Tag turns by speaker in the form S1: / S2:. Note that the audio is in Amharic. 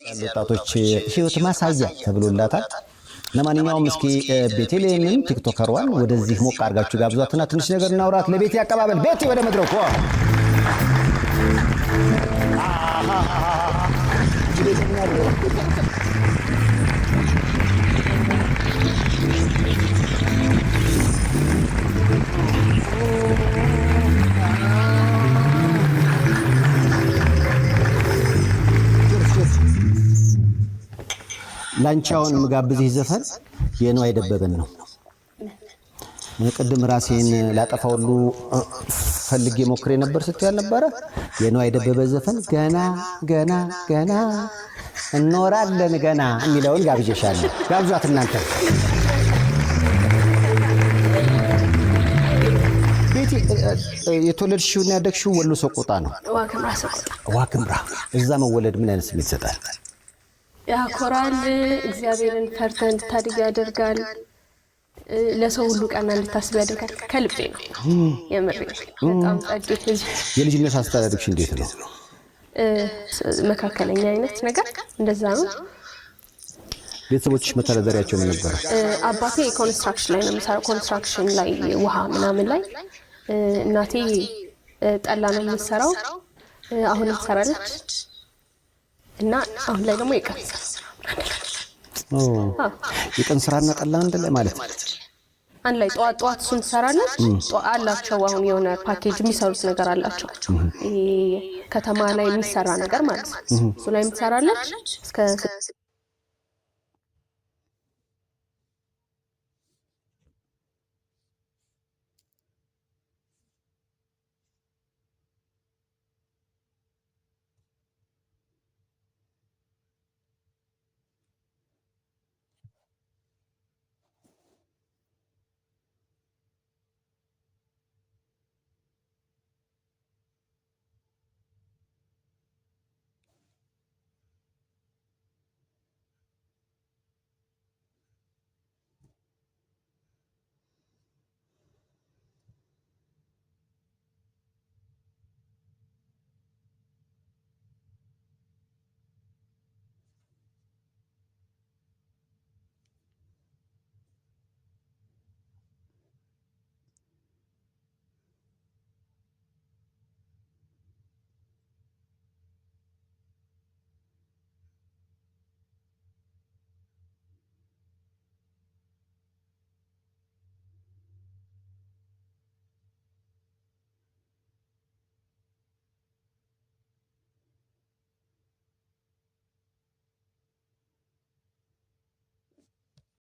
S1: ወጣቶች ህይወት ማሳያ ተብሎላታል። ለማንኛውም እስኪ ቤቴሌምን ቲክቶከሯን ወደዚህ ሞቅ አርጋችሁ ጋብዟትና ትንሽ ነገር እናውራት። ለቤቴ አቀባበል ቤቴ ወደ መድረኩ ላንቻውን መጋብዝህ ዘፈን የነዋይ ደበበን ነው። ቅድም ራሴን ላጠፋውሉ ፈልጌ ሞክሬ ነበር ስትያል ነበር። የነዋይ ደበበ ዘፈን ገና ገና ገና እንኖራለን ገና የሚለውን ጋብዤሻለሁ። ጋብዟት እናንተ። ቤቲ የተወለድሽውና ያደግሽው ወሎ ሰቆጣ ነው?
S2: ዋክምራ ሰቆጣ።
S1: ዋክምራ። እዛ መወለድ ምን አይነት ስሜት ይሰጣል?
S2: ያኮራል። እግዚአብሔርን ፈርተን እንድታድግ ያደርጋል። ለሰው ሁሉ ቀና እንድታስብ ያደርጋል። ከልቤ ነው የምሬ። በጣም ጸዴት ልጅ።
S1: የልጅነት አስተዳደግሽ እንዴት ነው?
S2: መካከለኛ አይነት ነገር እንደዛ ነው።
S1: ቤተሰቦችሽ መተዳደሪያቸው ምን ነበር?
S2: አባቴ ኮንስትራክሽን ላይ ነው የሚሰራው። ኮንስትራክሽን ላይ ውሃ ምናምን ላይ። እናቴ ጠላ ነው የምትሰራው። አሁን ትሰራለች እና አሁን ላይ ደግሞ የቀን ስራ
S1: የቀን ስራና ጠላ አንድ ላይ ማለት
S2: አንድ ላይ ጠዋት እሱን ትሰራለች አላቸው። አሁን የሆነ ፓኬጅ የሚሰሩት ነገር አላቸው። ይሄ ከተማ ላይ የሚሰራ ነገር ማለት ነው። እሱ ላይ ትሰራለች እስከ